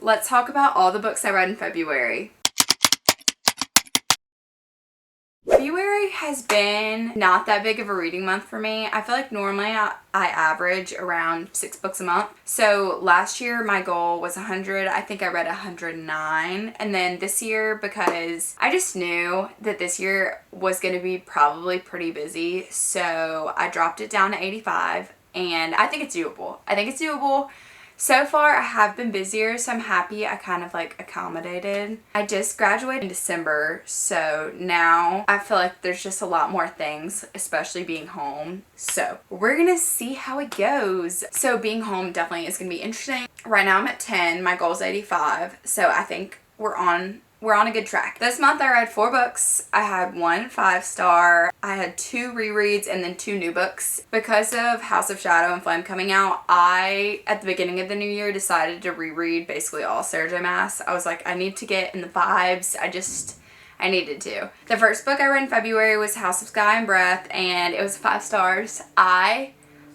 let's talk about all the books I read in February. February has been not that big of a reading month for me. I feel like normally I average around 6 books a month. So last year my goal was 100. I think I read 109. And then this year, because I just knew that this year was going to be probably pretty busy, so I dropped it down to 85. And I think it's doable. So far, I have been busier, so I'm happy I kind of like accommodated. I just graduated in December, so now I feel like there's just a lot more things, especially being home. So we're gonna see how it goes. So being home definitely is gonna be interesting. Right now I'm at 10, my goal is 85, so I think we're on a good track. This month I read 4 books. I had 1 5-star. I had 2 rereads and then 2 new books. Because of House of Shadow and Flame coming out, I, at the beginning of the new year, decided to reread basically all Sarah J Maas. I was like, I need to get in the vibes. I needed to. The first book I read in February was House of Sky and Breath, and it was 5 stars. I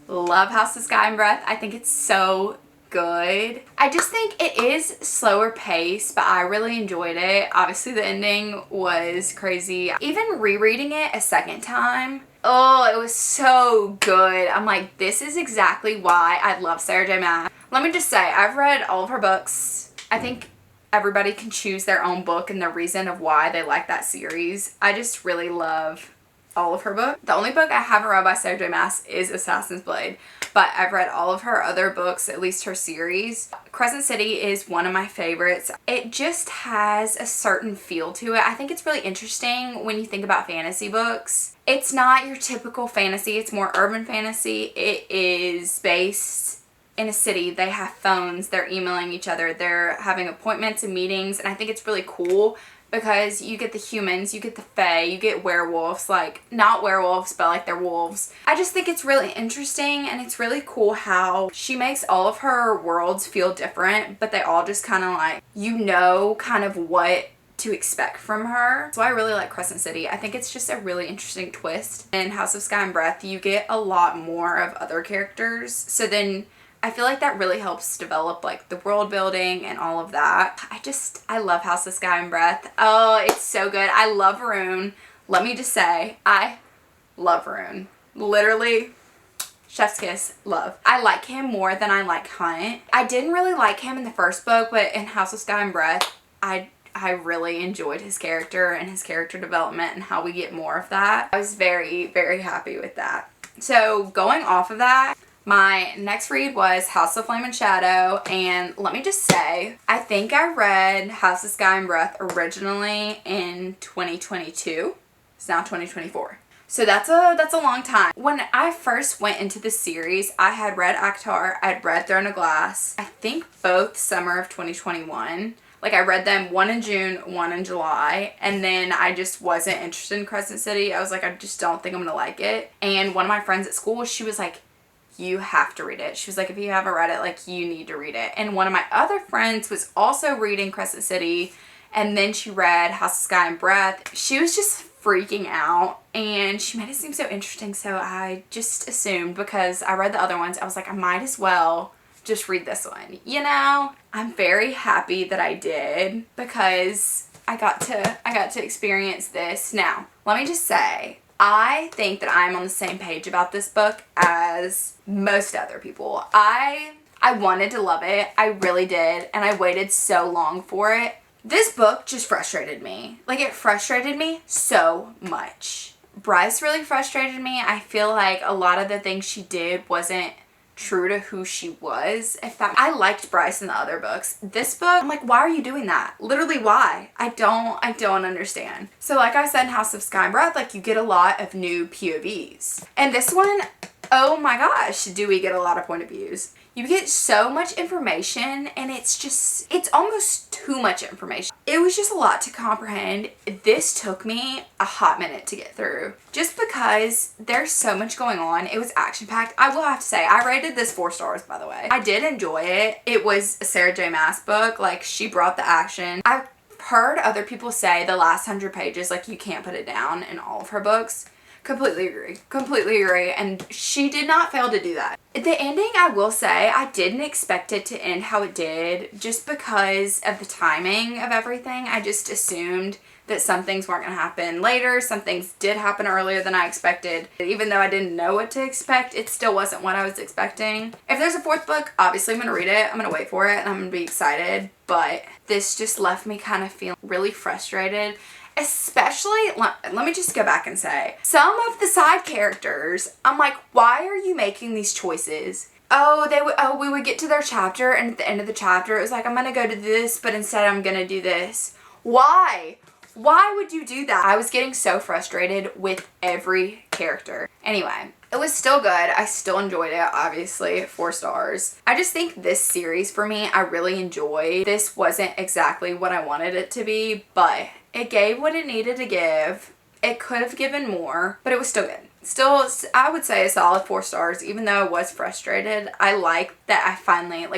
love House of Sky and Breath. I think it's so good. I just think it is slower pace, but I really enjoyed it. Obviously the ending was crazy. Even rereading it a second time, oh, it was so good. I'm like, this is exactly why I love Sarah J Maas. Let me just say, I've read all of her books. I think everybody can choose their own book and the reason of why they like that series. I just really love all of her books. The only book I haven't read by Sarah J Maas is Assassin's Blade, but I've read all of her other books, at least her series. Crescent City is one of my favorites. It just has a certain feel to it. I think it's really interesting when you think about fantasy books. It's not your typical fantasy, it's more urban fantasy. It is based in a city. They have phones, they're emailing each other, they're having appointments and meetings, and I think it's really cool because you get the humans, you get the fae, you get werewolves, like, not werewolves, but like they're wolves. I just think it's really interesting, and it's really cool how she makes all of her worlds feel different, but they all just kind of like, you know, kind of what to expect from her. So I really like Crescent City. I think it's just a really interesting twist. In House of Sky and Breath, you get a lot more of other characters, so then I feel like that really helps develop like the world building and all of that. I love House of Sky and Breath. Oh, it's so good. I love Varun. Let me just say, I love Varun. Literally, chef's kiss, love. I like him more than I like Hunt. I didn't really like him in the first book, but in House of Sky and Breath, I really enjoyed his character and his character development and how we get more of that. I was very, very happy with that. So going off of that, my next read was House of Flame and Shadow, and let me just say, I think I read House of Sky and Breath originally in 2022. It's now 2024. So that's a long time. When I first went into the series, I had read ACOTAR, I'd read Throne of Glass, I think both summer of 2021. Like, I read them, one in June, one in July, and then I just wasn't interested in Crescent City. I was like, I just don't think I'm gonna like it. And one of my friends at school, she was like, you have to read it. She was like, if you haven't read it, like, you need to read it. And one of my other friends was also reading Crescent City, and then she read House of Sky and Breath. She was just freaking out, and she made it seem so interesting, so I just assumed, because I read the other ones, I was like, I might as well just read this one. You know, I'm very happy that I did, because I got to experience this. Now, let me just say, I think that I'm on the same page about this book as most other people. I wanted to love it. I really did. And I waited so long for it. This book just frustrated me. Like, it frustrated me so much. Bryce really frustrated me. I feel like a lot of the things she did wasn't true to who she was. I liked Bryce in the other books. This book, I'm like, why are you doing that? Literally, why? I don't understand. So like I said in House of Sky and Breath, like, you get a lot of new POVs. And this one, oh my gosh, do we get a lot of point of views. You get so much information, and it's almost too much information. It was just a lot to comprehend. This took me a hot minute to get through, just because there's so much going on. It was action-packed. I will have to say, I rated this 4 stars, by the way. I did enjoy it. It was a Sarah J Maas book. Like, she brought the action. I've heard other people say the last 100 pages, like, you can't put it down in all of her books. Completely agree. Completely agree. And she did not fail to do that. The ending, I will say, I didn't expect it to end how it did just because of the timing of everything. I just assumed that some things weren't going to happen later. Some things did happen earlier than I expected. Even though I didn't know what to expect, it still wasn't what I was expecting. If there's a fourth book, obviously I'm going to read it. I'm going to wait for it and I'm going to be excited. But this just left me kind of feeling really frustrated. Especially, let me just go back and say, some of the side characters, I'm like, why are you making these choices? We would get to their chapter, and at the end of the chapter, it was like, I'm gonna go to this, but instead I'm gonna do this. Why? Why would you do that? I was getting so frustrated with every character. Anyway, it was still good. I still enjoyed it, obviously, 4 stars. I just think this series for me, I really enjoyed. This wasn't exactly what I wanted it to be, but it gave what it needed to give. It could have given more, but it was still good. Still, I would say a solid 4 stars, even though I was frustrated. I like that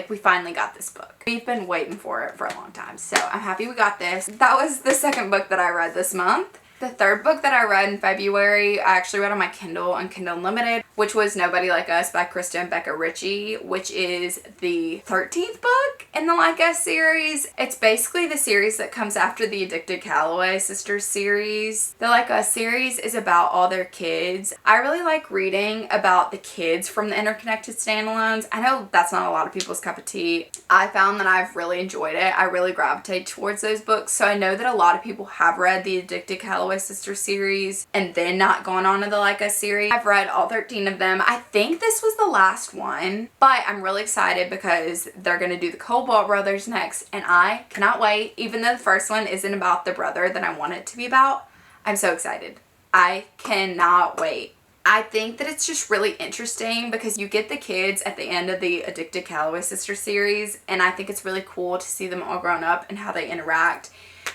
we finally got this book. We've been waiting for it for a long time, so I'm happy we got this. That was the second book that I read this month. The third book that I read in February, I actually read on my Kindle on Kindle Unlimited, which was Nobody Like Us by Krista and Becca Ritchie, which is the 13th book in the Like Us series. It's basically the series that comes after the Addicted Calloway Sisters series. The Like Us series is about all their kids. I really like reading about the kids from the interconnected standalones. I know that's not a lot of people's cup of tea. I found that I've really enjoyed it. I really gravitate towards those books, so I know that a lot of people have read the Addicted Calloway Sisters series and then not gone on to the Like Us series. I've read all 13 of them. I think this was the last one, but I'm really excited because they're going to do the Cobalt Brothers next, and I cannot wait. Even though the first one isn't about the brother that I want it to be about, I'm so excited. I cannot wait. I think that it's just really interesting because you get the kids at the end of the Addicted Calloway Sisters series, and I think it's really cool to see them all grown up and how they interact.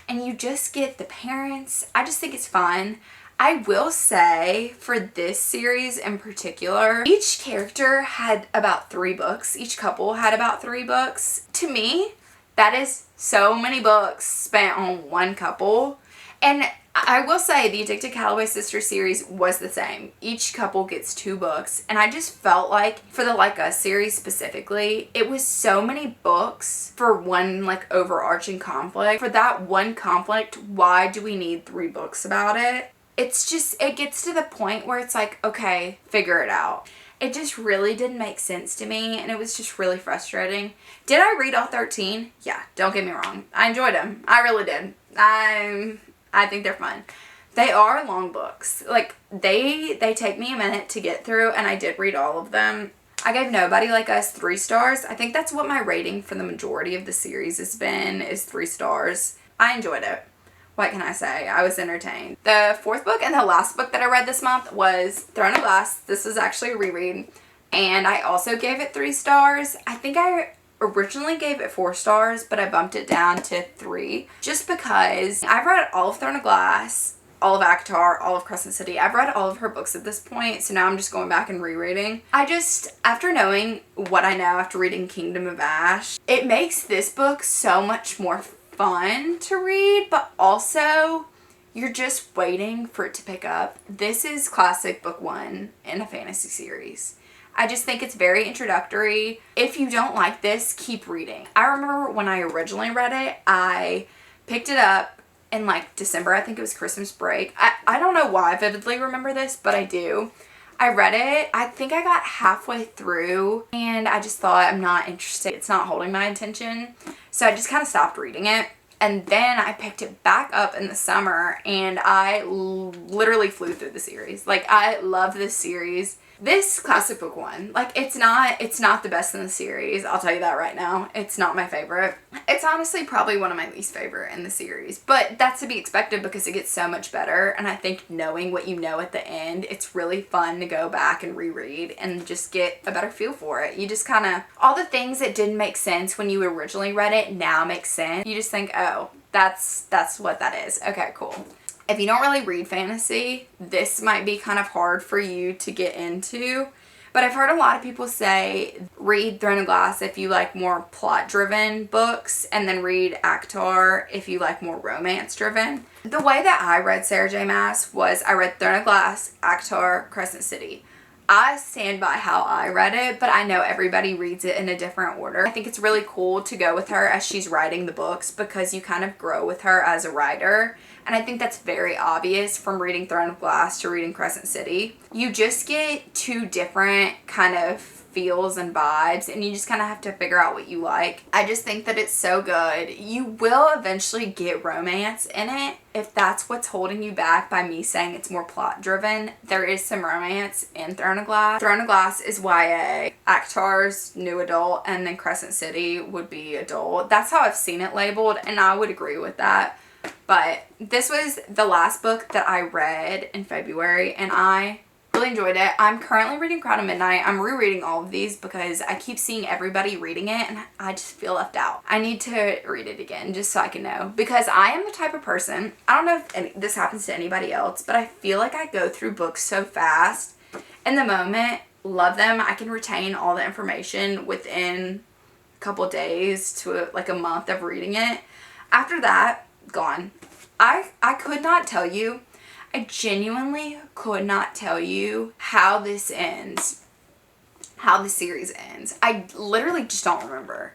And you just get the parents. I just think it's fun. I will say, for this series in particular, each character had about 3 books. Each couple had about 3 books. To me, that is so many books spent on one couple. And I will say the Addicted Calloway Sisters series was the same. Each couple gets 2 books, and I just felt like for the Like Us series specifically, it was so many books for one like overarching conflict. For that one conflict, why do we need 3 books about it? It's just, it gets to the point where it's like, okay, figure it out. It just really didn't make sense to me, and it was just really frustrating. Did I read all 13? Yeah, don't get me wrong. I enjoyed them. I really did. I think they're fun. They are long books. Like, they take me a minute to get through, and I did read all of them. I gave Nobody Like Us 3 stars. I think that's what my rating for the majority of the series has been, is 3 stars. I enjoyed it. What can I say? I was entertained. The 4th book and the last book that I read this month was Throne of Glass. This is actually a reread, and I also gave it 3 stars. I think I originally gave it 4 stars, but I bumped it down to 3 just because I've read all of Throne of Glass, all of ACOTAR, all of Crescent City. I've read all of her books at this point, so now I'm just going back and rereading. After knowing what I know after reading Kingdom of Ash, it makes this book so much more fun to read, but also you're just waiting for it to pick up. This is classic book 1 in a fantasy series. I just think it's very introductory. If you don't like this, keep reading. I remember when I originally read it, I picked it up in like December. I think it was Christmas break. I don't know why I vividly remember this, but I do. I read it. I think I got halfway through and I just thought, I'm not interested. It's not holding my attention. So I just kind of stopped reading it. And then I picked it back up in the summer and I literally flew through the series. Like, I love this series. This classic book 1, like, it's not the best in the series. I'll tell you that right now. It's not my favorite. It's honestly probably one of my least favorite in the series, but that's to be expected because it gets so much better. And I think knowing what you know at the end, it's really fun to go back and reread and just get a better feel for it. You just kind of, all the things that didn't make sense when you originally read it now make sense. You just think, oh, that's what that is. Okay, cool. If you don't really read fantasy, this might be kind of hard for you to get into But I've heard a lot of people say read Throne of Glass if you like more plot-driven books, and then read ACOTAR if you like more romance-driven. The way that I read Sarah J Maas was I read Throne of Glass, ACOTAR, Crescent City. I stand by how I read it, but I know everybody reads it in a different order. I think it's really cool to go with her as she's writing the books because you kind of grow with her as a writer. And I think that's very obvious from reading Throne of Glass to reading Crescent City. You just get two different kind of feels and vibes, and you just kind of have to figure out what you like. I just think that it's so good. You will eventually get romance in it. If that's what's holding you back by me saying it's more plot driven, there is some romance in Throne of Glass. Throne of Glass is YA, ACOTAR's new adult, and then Crescent City would be adult. That's how I've seen it labeled, and I would agree with that. But this was the last book that I read in February, and I really enjoyed it. I'm currently reading Crown of Midnight. I'm rereading all of these because I keep seeing everybody reading it and I just feel left out. I need to read it again just so I can know, because I am the type of person, I don't know if this happens to anybody else, but I feel like I go through books so fast. In the moment, love them. I can retain all the information within a couple days to like a month of reading it. After that, gone. I could not tell you, I genuinely could not tell you how this ends, how the series ends. I literally just don't remember.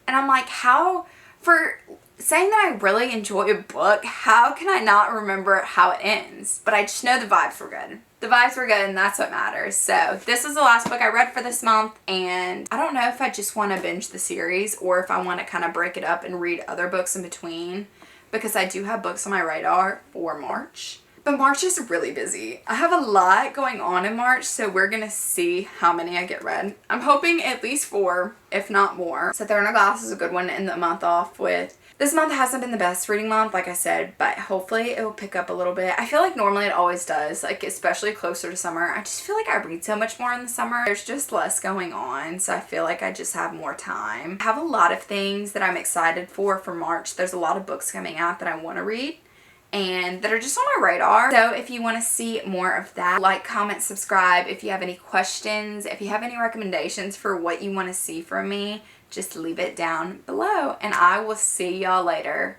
And I'm like, how, for saying that I really enjoy a book, how can I not remember how it ends? But I just know the vibes were good. The vibes were good, and that's what matters. So this was the last book I read for this month, and I don't know if I just want to binge the series or if I want to kind of break it up and read other books in between, because I do have books on my radar for March. But March is really busy. I have a lot going on in March, so we're gonna see how many I get read. I'm hoping at least 4, if not more. So Throne of Glass is a good one to end the month off with. This month hasn't been the best reading month, like I said, but hopefully it will pick up a little bit. I feel like normally it always does, like especially closer to summer. I just feel like I read so much more in the summer. There's just less going on, so I feel like I just have more time. I have a lot of things that I'm excited for March. There's a lot of books coming out that I want to read and that are just on my radar. So if you want to see more of that, like, comment, subscribe. If you have any questions, if you have any recommendations for what you want to see from me, just leave it down below, and I will see y'all later.